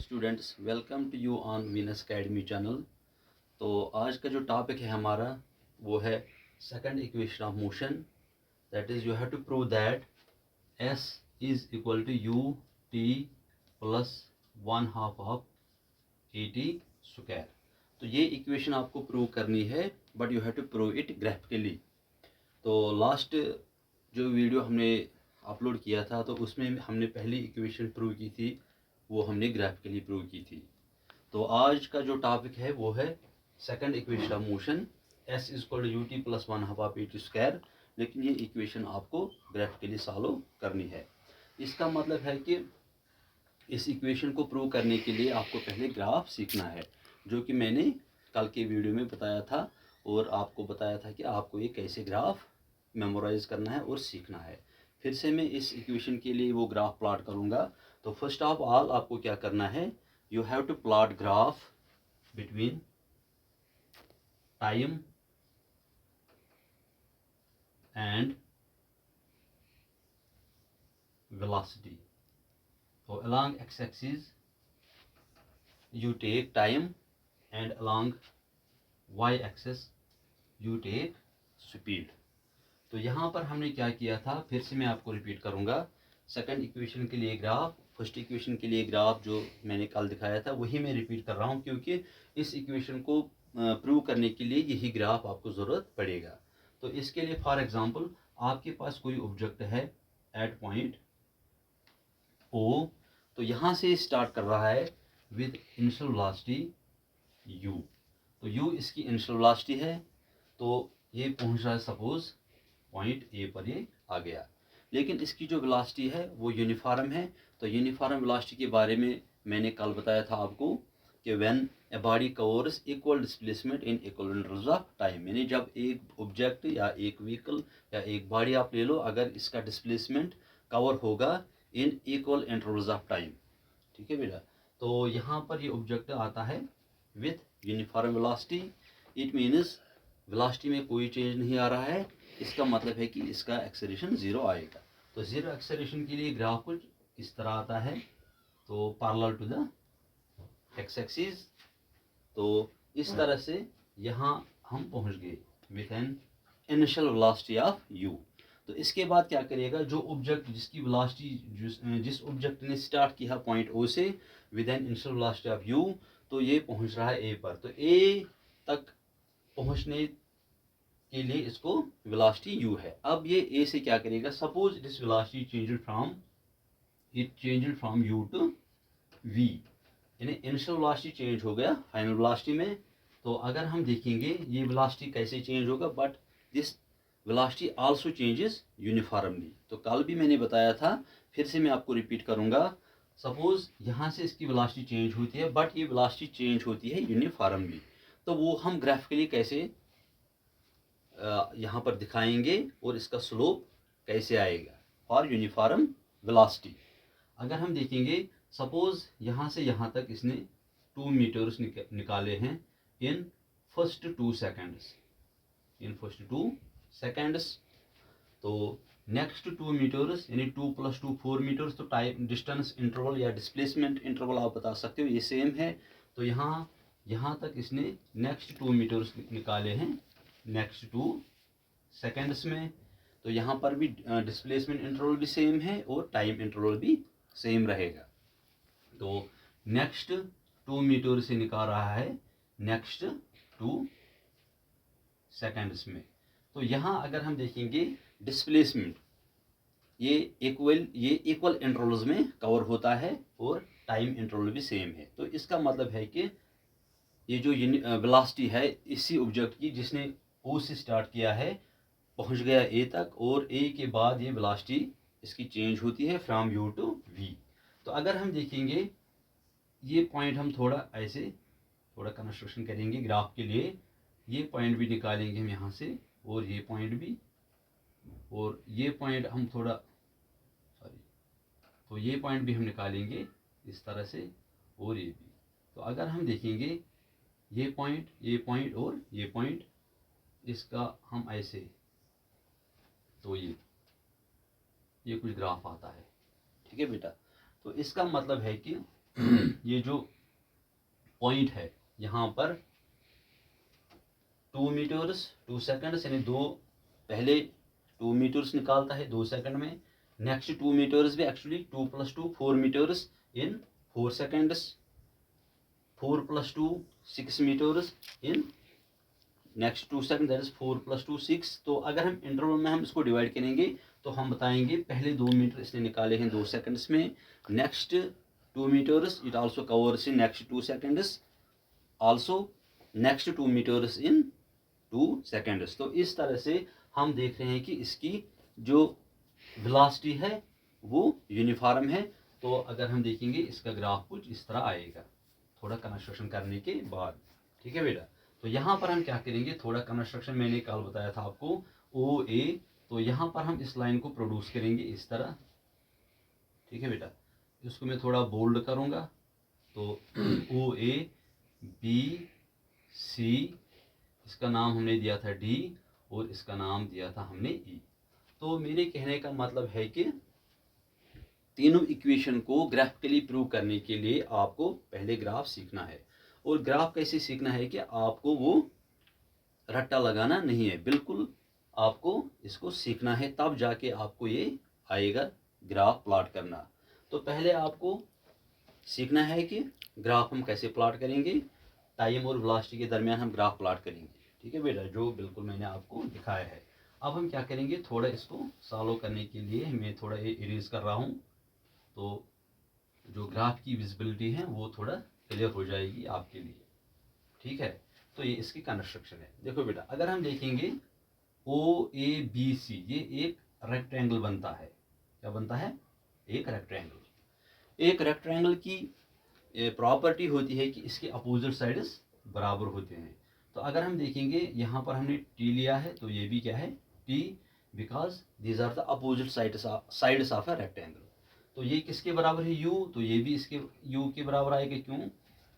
Students, welcome to you on Venus Academy channel. तो आज का जो टॉपिक है हमारा वो है second equation of motion. That is you have to prove that s is equal to U T plus 1/2 of A T square. तो ये इक्वेशन आपको प्रूव करनी है, but you have to prove it graphically. तो last जो video हमने upload किया था तो उसमें हमने पहली इक्वेशन प्रूव की थी, वो हमने ग्राफिकली प्रूव की थी। तो आज का जो टॉपिक है वो है second equation of motion, s is equal to U T plus 1/2 of A T square. लेकिन ये इक्वेशन आपको ग्राफिकली सॉल्व करनी है। इसका मतलब है कि इस इक्वेशन को प्रूव करने के लिए आपको पहले ग्राफ सीखना है, जो कि मैंने कल के वीडियो में बताया था और आपको बताया था कि आपको ये कैसे ग्राफ मेमोराइज करना है और सीखना है। फिर से मैं इस इक्वेशन के लिए वो ग्राफ प्लॉट करूँगा। तो फर्स्ट ऑफ ऑल आपको क्या करना है, you have to plot graph between time and velocity. So along x-axis you take time and along y-axis you take speed। तो यहाँ पर हमने क्या किया था, फिर से मैं आपको रिपीट करूँगा। सेकंड इक्वेशन के लिए ग्राफ, फर्स्ट इक्वेशन के लिए ग्राफ जो मैंने कल दिखाया था वही मैं रिपीट कर रहा हूँ, क्योंकि इस इक्वेशन को प्रूव करने के लिए यही ग्राफ आपको ज़रूरत पड़ेगा। तो इसके लिए फॉर एग्जांपल आपके पास कोई ऑब्जेक्ट है एट पॉइंट ओ। तो यहाँ से स्टार्ट कर रहा है विद इनिशियल वेलोसिटी u। तो u इसकी इनिशियल वेलोसिटी है। तो ये पहुँच रहा है सपोज पॉइंट ए पर, ये आ गया। लेकिन इसकी जो वेलोसिटी है वो यूनिफॉर्म है। तो यूनिफॉर्म वेलोसिटी के बारे में मैंने कल बताया था आपको कि when a body covers equal displacement in equal intervals of time, यानी जब एक ऑब्जेक्ट या एक व्हीकल या एक बॉडी आप ले लो, अगर इसका डिस्प्लेसमेंट कवर होगा in equal intervals of time. ठीक है बेटा। तो यहाँ पर ये ऑब्जेक्ट आता है with uniform velocity. It means velocity में कोई चेंज नहीं आ रहा है। इसका मतलब है कि इसका एक्सेलरेशन ज़ीरो आएगा। तो ज़ीरो एक्सेलरेशन के लिए ग्राफ कुछ इस तरह आता है। तो parallel to the x axis. तो इस तरह से यहाँ हम पहुँच गए with an initial velocity of u। तो इसके बाद क्या करिएगा, जो ऑब्जेक्ट जिसकी वेलोसिटी जिस ऑब्जेक्ट ने स्टार्ट किया पॉइंट ओ से with N initial velocity of u, तो ये पहुँच रहा है ए पर। तो ए तक पहुँचने के लिए इसको वेलोसिटी u है। अब ये a से क्या करेगा, suppose it is velocity changed from u to v, यानी इनिशियल वेलोसिटी चेंज हो गया फाइनल वेलोसिटी में। तो अगर हम देखेंगे ये वेलोसिटी कैसे चेंज होगा, but this velocity also changes uniformly. तो कल भी मैंने बताया था, फिर से मैं आपको रिपीट करूंगा। सपोज यहाँ से इसकी वेलोसिटी चेंज होती है, बट ये वेलोसिटी चेंज होती है यूनिफॉर्मली। तो वो हम ग्राफिकली कैसे यहाँ पर दिखाएंगे और इसका स्लोप कैसे आएगा फॉर यूनिफॉर्म वेलोसिटी। अगर हम देखेंगे सपोज यहाँ से यहाँ तक इसने 2 मीटर्स निकाले हैं इन फर्स्ट 2 सेकेंड्स। तो नेक्स्ट 2 मीटर्स यानी 2 + 2 4 मीटर्स। तो टाइम डिस्टेंस इंटरवल या डिस्प्लेसमेंट इंटरवल आप बता सकते हो, ये सेम है। तो यहाँ तक इसने नेक्स्ट 2 मीटर्स निकाले हैं नेक्स्ट 2 सेकेंड्स में। तो यहाँ पर भी डिस्प्लेसमेंट इंटरवल भी सेम है और टाइम इंटरवल भी सेम रहेगा। तो नेक्स्ट 2 मीटर से निकाल रहा है नेक्स्ट 2 सेकेंड्स में। तो यहाँ अगर हम देखेंगे डिस्प्लेसमेंट ये इक्वल इंटरवल्स में कवर होता है और टाइम इंटरवल भी सेम है। तो इसका मतलब है कि ये जो वेलोसिटी है इसी ऑब्जेक्ट की जिसने ओ से स्टार्ट किया है पहुंच गया ए तक, और ए के बाद ये वेलोसिटी इसकी चेंज होती है फ्रॉम यू टू वी। तो अगर हम देखेंगे ये पॉइंट हम थोड़ा कंस्ट्रक्शन करेंगे ग्राफ के लिए। ये पॉइंट भी निकालेंगे हम यहाँ से, और ये पॉइंट भी, और ये पॉइंट हम तो ये पॉइंट भी हम निकालेंगे इस तरह से, और ये भी। तो अगर हम देखेंगे ये पॉइंट और ये पॉइंट, इसका हम ऐसे, तो ये कुछ ग्राफ आता है। ठीक है बेटा। तो इसका मतलब है कि ये जो पॉइंट है यहाँ पर 2 मीटर्स 2 सेकंड्स, यानी पहले 2 मीटर्स निकालता है 2 सेकंड में, नेक्स्ट 2 मीटर्स भी actually 2 + 2 4 meters in 4 seconds, 4 + 2 6 meters in next 2 second, that is 4 + 2 6। तो अगर हम इंटरवल में हम इसको डिवाइड करेंगे तो हम बताएंगे पहले 2 मीटर इसने निकाले हैं 2 सेकंड्स में, next 2 meters it also covers in next 2 seconds, also next 2 meters in 2 seconds. तो इस तरह से हम देख रहे हैं कि इसकी जो वेलोसिटी है वो यूनिफॉर्म है। तो अगर हम देखेंगे इसका ग्राफ कुछ इस तरह आएगा थोड़ा कंस्ट्रक्शन करने के बाद। ठीक है बेटा, तो यहाँ पर हम क्या करेंगे, थोड़ा कंस्ट्रक्शन मैंने कल बताया था आपको ओ ए, तो यहाँ पर हम इस लाइन को प्रोड्यूस करेंगे इस तरह। ठीक है बेटा, इसको मैं थोड़ा बोल्ड करूँगा। तो ओ ए बी सी, इसका नाम हमने दिया था डी और इसका नाम दिया था हमने ई। तो मेरे कहने का मतलब है कि तीनों इक्वेशन को ग्राफिकली प्रूव करने के लिए आपको पहले ग्राफ सीखना है। और ग्राफ कैसे सीखना है कि आपको वो रट्टा लगाना नहीं है, बिल्कुल आपको इसको सीखना है, तब जाके आपको ये आएगा ग्राफ प्लॉट करना। तो पहले आपको सीखना है कि ग्राफ हम कैसे प्लॉट करेंगे, टाइम और वेलोसिटी के दरमियान हम ग्राफ प्लॉट करेंगे। ठीक है बेटा, जो बिल्कुल मैंने आपको दिखाया है। अब हम क्या करेंगे, थोड़ा इसको सॉल्व करने के लिए मैं थोड़ा ये इरेज कर रहा हूँ, तो जो ग्राफ की विजिबिलिटी है वो थोड़ा क्लियर हो जाएगी आपके लिए। ठीक है, तो ये इसकी कंस्ट्रक्शन है। देखो बेटा, अगर हम देखेंगे ओ ए बी सी, ये एक रेक्टेंगल बनता है। क्या बनता है, एक रेक्टेंगल। एक रेक्टेंगल की प्रॉपर्टी होती है कि इसके अपोजिट साइड्स बराबर होते हैं। तो अगर हम देखेंगे यहाँ पर हमने टी लिया है, तो ये भी क्या है t, because these are the opposite sides of a rectangle. तो ये किसके बराबर है, u, तो ये भी इसके u के बराबर आएगा। क्यों,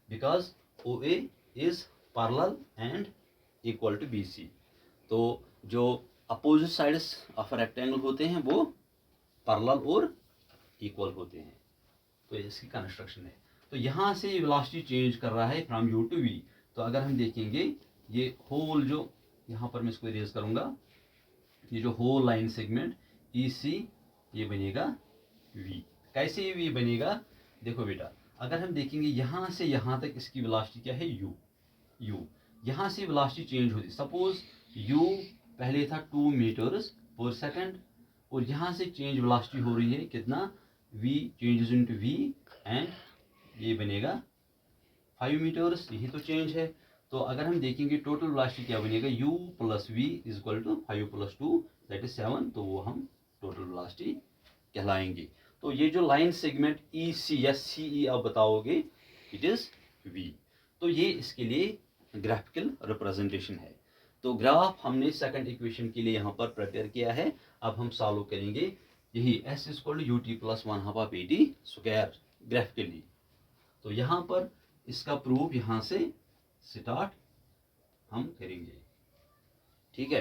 because O A is parallel and equal to B C. तो जो opposite sides of a rectangle होते हैं वो पैरेलल और इक्वल होते हैं। तो इसकी कंस्ट्रक्शन है। तो यहाँ से ये वेलोसिटी चेंज कर रहा है फ्रॉम यू टू वी। तो अगर हम देखेंगे ये होल, जो यहाँ पर मैं इसको इरेज करूँगा, ये जो whole line segment E C, ये बनेगा वी। कैसे ये वी बनेगा, देखो बेटा, अगर हम देखेंगे यहाँ से यहाँ तक इसकी वेलोसिटी क्या है, यू। यहाँ से वेलोसिटी चेंज होती, सपोज यू पहले था 2 मीटर्स पर सेकंड, और यहाँ से चेंज वेलोसिटी हो रही है कितना, v changes into v, and ये बनेगा 5 मीटर्स, यही तो चेंज है। तो अगर हम देखेंगे टोटल वेलोसिटी क्या बनेगा, u + v is equal to 5 + 2 that is 7, तो वो हम टोटल वेलोसिटी कहलाएंगे। तो ये जो लाइन सेगमेंट ई सी या सी ई आप बताओगे, इट इज v। तो ये इसके लिए ग्राफिकल रिप्रेजेंटेशन है। तो ग्राफ हमने सेकंड इक्वेशन के लिए यहाँ पर प्रिपेयर किया है। अब हम सॉल्व करेंगे यही s = ut + 1/2 AT² ग्राफिकली। तो यहाँ पर इसका प्रूफ यहाँ से स्टार्ट हम करेंगे। ठीक है,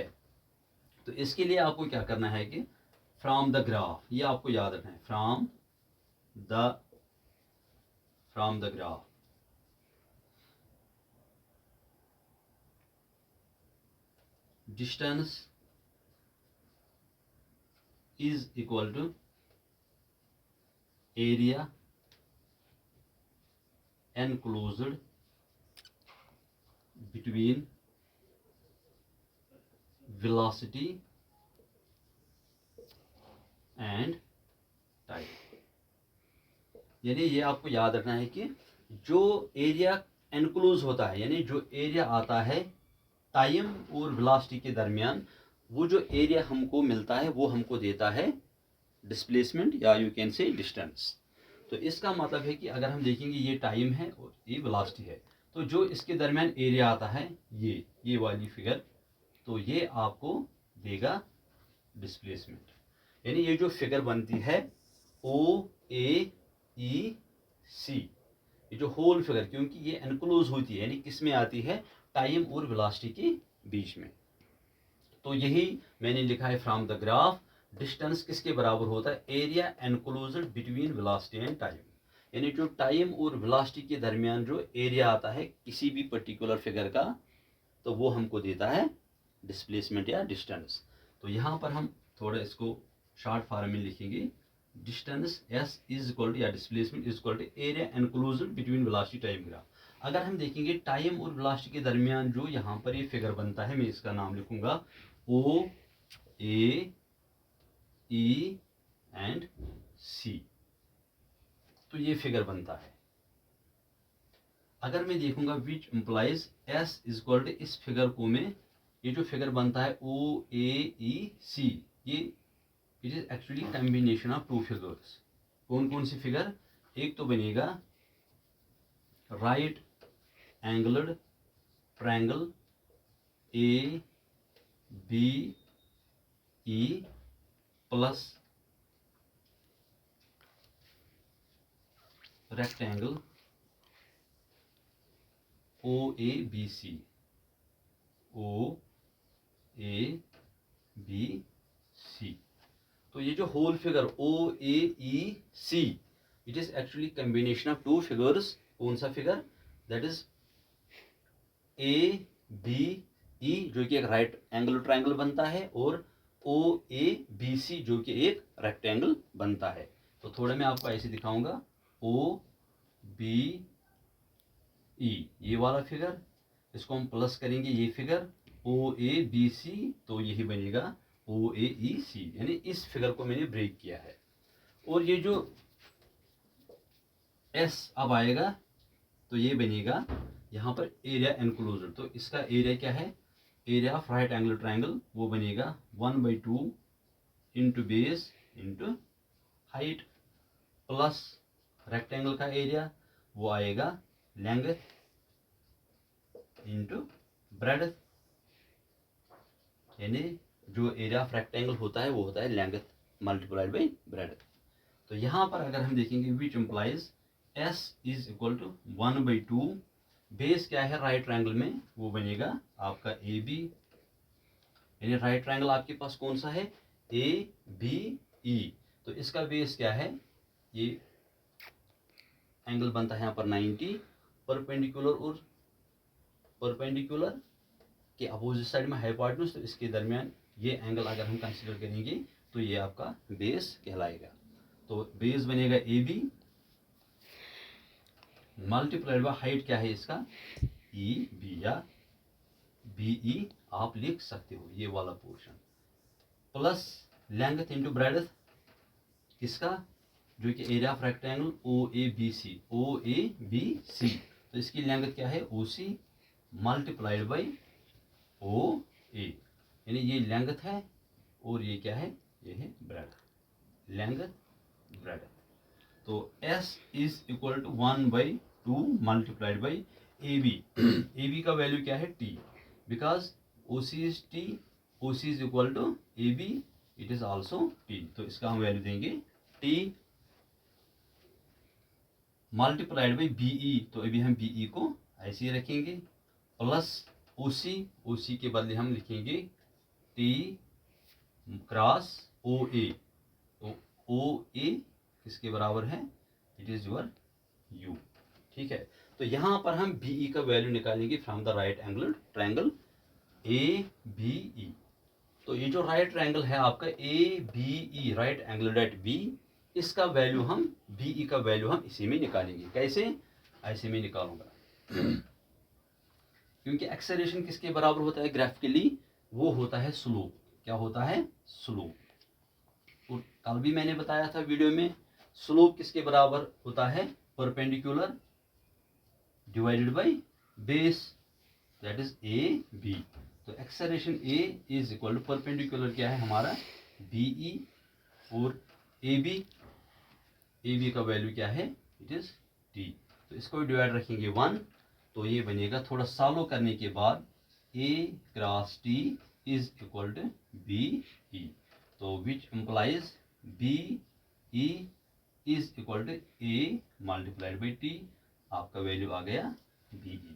तो इसके लिए आपको क्या करना है कि फ्रॉम द ग्राफ, ये आपको याद रखना है, from the graph distance is equal to area enclosed between velocity and time. यानी ये आपको याद रखना है कि जो एरिया एनक्लोज होता है, यानी जो एरिया आता है टाइम और वेलोसिटी के दरमियान, वो जो एरिया हमको मिलता है वो हमको देता है डिस्प्लेसमेंट, या यू कैन से डिस्टेंस। तो इसका मतलब है कि अगर हम देखेंगे ये टाइम है और ये वेलोसिटी है, तो जो इसके दरमियान एरिया आता है ये वाली फिगर, तो ये आपको देगा डिस्प्लेसमेंट। यानी ये जो फिगर बनती है ओ ए ई सी, ये जो होल फिगर, क्योंकि ये एनक्लोज होती है, यानी किस में आती है, टाइम और वेलोसिटी के बीच में। तो यही मैंने लिखा है फ्रॉम द ग्राफ डिस्टेंस किसके बराबर होता है, area enclosed between velocity and time. यानी जो टाइम और वेलोसिटी के दरमियान जो एरिया आता है किसी भी पर्टिकुलर फिगर का, तो वो हमको देता है डिस्प्लेसमेंट या डिस्टेंस। तो यहाँ पर हम थोड़ा इसको शॉर्ट फॉर्म में लिखेंगे, distance S is equal to या displacement is equal to area enclosed between velocity time graph. अगर हम देखेंगे टाइम और वेलोसिटी के दरमियान जो यहाँ पर ये फिगर बनता है, मैं इसका नाम लिखूंगा ओ ए ई एंड सी। तो ये फिगर बनता है। अगर मैं देखूंगा which implies S is equal to, इस फिगर को मैं, ये जो फिगर बनता है ओ ए ई सी, ये it is actually combination of two figures. कौन कौन सी फिगर? एक तो बनेगा right angled triangle A B E plus rectangle O A B C, O A B C. तो ये जो whole figure O A E C, it is actually combination of two figures. कौन सा figure? That is A B E जो कि एक right angle triangle बनता है, और ओ ए बी सी जो कि एक रेक्टेंगल बनता है। तो थोड़ा मैं आपको ऐसे दिखाऊंगा, ओ बी ई ये वाला फिगर, इसको हम प्लस करेंगे ये figure O A B C, तो यही बनेगा ओ ए ई सी। यानी इस फिगर को मैंने ब्रेक किया है। और ये जो एस अब आएगा, तो ये बनेगा यहाँ पर एरिया एनक्लोज्ड। तो इसका एरिया क्या है? Area of right angle triangle वो बनेगा 1/2 into base into height, plus rectangle का एरिया वो आएगा लेंथ इंटू ब्रेड्थ। यानी जो एरिया ऑफ रेक्टेंगल होता है वो होता है लेंथ मल्टीप्लाइड बाई ब्रेड्थ। तो यहाँ पर अगर हम देखेंगे which implies S is equal to 1/2, base क्या है राइट ट्रायंगल में? वो बनेगा आपका ए बी। यानी राइट ट्रायंगल आपके पास कौन सा है? A B E. तो इसका बेस क्या है? ये एंगल बनता है यहाँ पर 90, परपेंडिकुलर और परपेंडिकुलर के अपोजिट साइड में हाइपोटेन्यूज, तो इसके दरमियान ये एंगल अगर हम कंसीडर करेंगे तो ये आपका बेस कहलाएगा। तो बेस बनेगा A B multiplied by height क्या है इसका? ई बी या बी ई आप लिख सकते हो, ये वाला portion, plus length into breadth किसका? जो कि area of rectangle O A B C, O A B C. तो इसकी लेंथ क्या है? O C multiplied by O A. यानी ये लेंथ है और ये क्या है? ये है ब्रेड्थ, लेंथ ब्रेड्थ। तो s is equal to 1/2 multiplied by A B. ए बी का वैल्यू क्या है? T, because O C is t, O C is equal to A B, it is also t. तो इसका हम वैल्यू देंगे t multiplied by B E. तो अभी हम बी ई को ऐसे ही रखेंगे, प्लस ओ सी के बदले हम लिखेंगे टी क्रॉस ओ ए। तो ओ ए किसके बराबर है? It is your you. ठीक है। तो यहाँ पर हम बी ई का वैल्यू निकालेंगे from the right angle triangle A B E. तो ये जो राइट ट्रायंगल है आपका A B E, right angle at B, इसका वैल्यू हम बी ई का वैल्यू हम इसी में निकालेंगे। कैसे? ऐसे में निकालूंगा क्योंकि एक्सेलरेशन किसके बराबर होता है ग्राफिकली? वो होता है स्लोप। क्या होता है? स्लोप। और कल भी मैंने बताया था वीडियो में, स्लोप किसके बराबर होता है? Perpendicular divided by base, that is A B. तो acceleration A is equal to perpendicular क्या है हमारा? बी ई, और ए बी का वैल्यू क्या है? It is T. तो इसको डिवाइड रखेंगे 1, तो ये बनेगा थोड़ा सॉल्व करने के बाद A cross T is equal to B E. तो which implies B E is equal to A multiplied by T, आपका वैल्यू आ गया बी ई।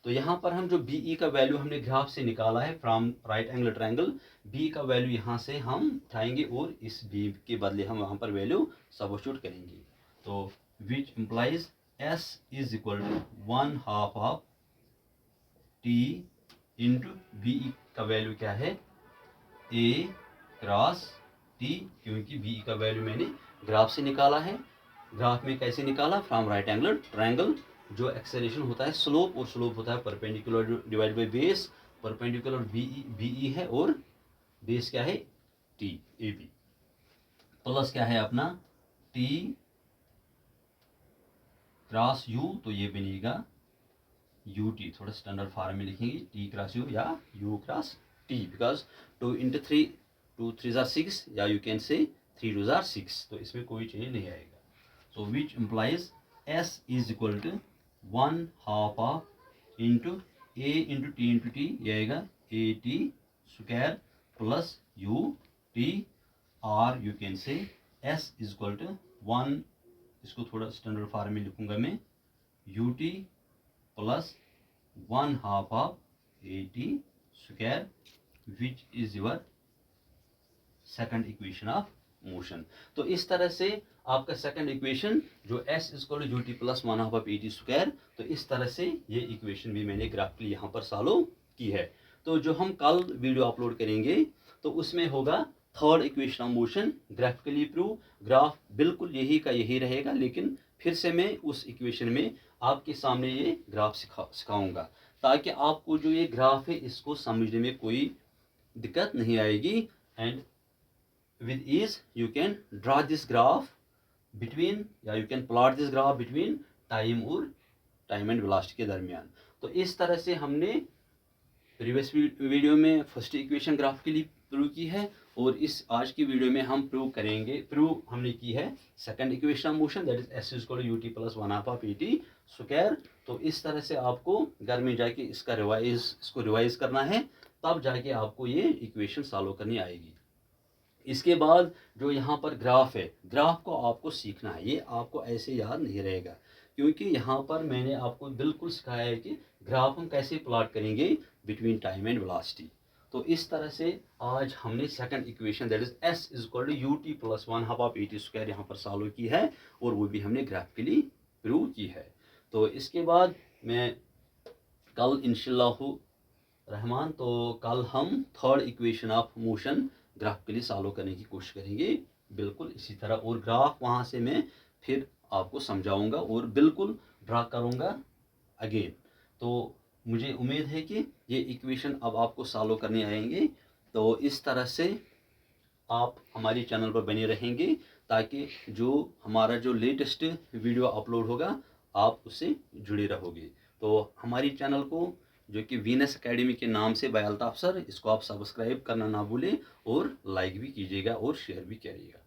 तो यहाँ पर हम जो बी ई का वैल्यू हमने ग्राफ से निकाला है from right angle triangle, B का वैल्यू यहाँ से हम उठाएंगे और इस बी के बदले हम वहाँ पर वैल्यू सब्स्टिट्यूट करेंगे। तो which implies s is equal to 1/2 of t into B का वैल्यू क्या है a क्रॉस t, क्योंकि बी का वैल्यू मैंने ग्राफ से निकाला है। ग्राफ में कैसे निकाला, फ्रॉम राइट एंगल ट्रायंगल, जो एक्सेलरेशन होता है स्लोप, और स्लोप होता है perpendicular divide by base. Perpendicular B E है और बेस क्या है टी ए बी, प्लस क्या है अपना टी क्रॉस यू, तो ये बनेगा यू टी, थोड़ा स्टैंडर्ड फॉर्म में लिखेंगे टी क्रॉस यू या you cross T, because 2 into 3 2 3 jar 6, या यू कैन से 3 2 जार 6, तो इसमें कोई चेंज नहीं आएगा। So which implies S is equal to 1/2 of into A into T ये आएगा A T square plus U T, और you can say S is equal to 1, इसको थोड़ा स्टैंडर्ड फॉर्म में लिखूंगा मैं, U T plus 1/2 of A T square, which is your second equation of motion. तो इस तरह से आपका सेकंड इक्वेशन जो s equal to U T plus 1/2 of A T square, तो इस तरह से ये इक्वेशन भी मैंने ग्राफिकली यहाँ पर सॉल्व की है। तो जो हम कल वीडियो अपलोड करेंगे तो उसमें होगा third equation of motion graphically prove. Graph बिल्कुल यही का यही रहेगा, लेकिन फिर से मैं उस इक्वेशन में आपके सामने ये ग्राफ सिखाऊंगा, ताकि आपको जो ये ग्राफ है इसको समझने में कोई दिक्कत नहीं आएगी। And with ease you can draw this graph between, या you can plot this graph between time और टाइम एंड वेलोसिटी के दरमियान। तो इस तरह से हमने प्रीवियस वीडियो में फर्स्ट इक्वेशन ग्राफ के लिए प्रूव की है, और इस आज की वीडियो में हम प्रूव हमने की है second equation of motion, that is s equal to U T plus 1/2 of A T square. तो इस तरह से आपको घर में जाके इसको रिवाइज करना है, तब जाके आपको ये इक्वेशन सॉल्व करनी आएगी। इसके बाद जो यहाँ पर ग्राफ है, ग्राफ को आपको सीखना है, ये आपको ऐसे याद नहीं रहेगा, क्योंकि यहाँ पर मैंने आपको बिल्कुल सिखाया है कि ग्राफ हम कैसे प्लॉट करेंगे बिटवीन टाइम एंड वेलोसिटी। तो इस तरह से आज हमने second equation that is s is equal to U T plus 1/2 of A T square यहाँ पर सॉल्व की है, और वो भी हमने ग्राफिकली प्रूव की है। तो इसके बाद मैं कल इंशाल्लाह रहमान, तो कल हम third equation of motion graphically solve करने की कोशिश करेंगे, बिल्कुल इसी तरह। और ग्राफ वहाँ से मैं फिर आपको समझाऊंगा और बिल्कुल ड्रा करूंगा अगेन। तो मुझे उम्मीद है कि ये इक्वेशन अब आपको सॉल्व करने आएंगे। तो इस तरह से आप हमारे चैनल पर बने रहेंगे, ताकि जो हमारा जो लेटेस्ट वीडियो अपलोड होगा आप उससे जुड़े रहोगे। तो हमारी चैनल को जो कि वीनस एकेडमी के नाम से बाय अल्ताफ सर, इसको आप सब्सक्राइब करना ना भूलें, और लाइक भी कीजिएगा और शेयर भी करिएगा।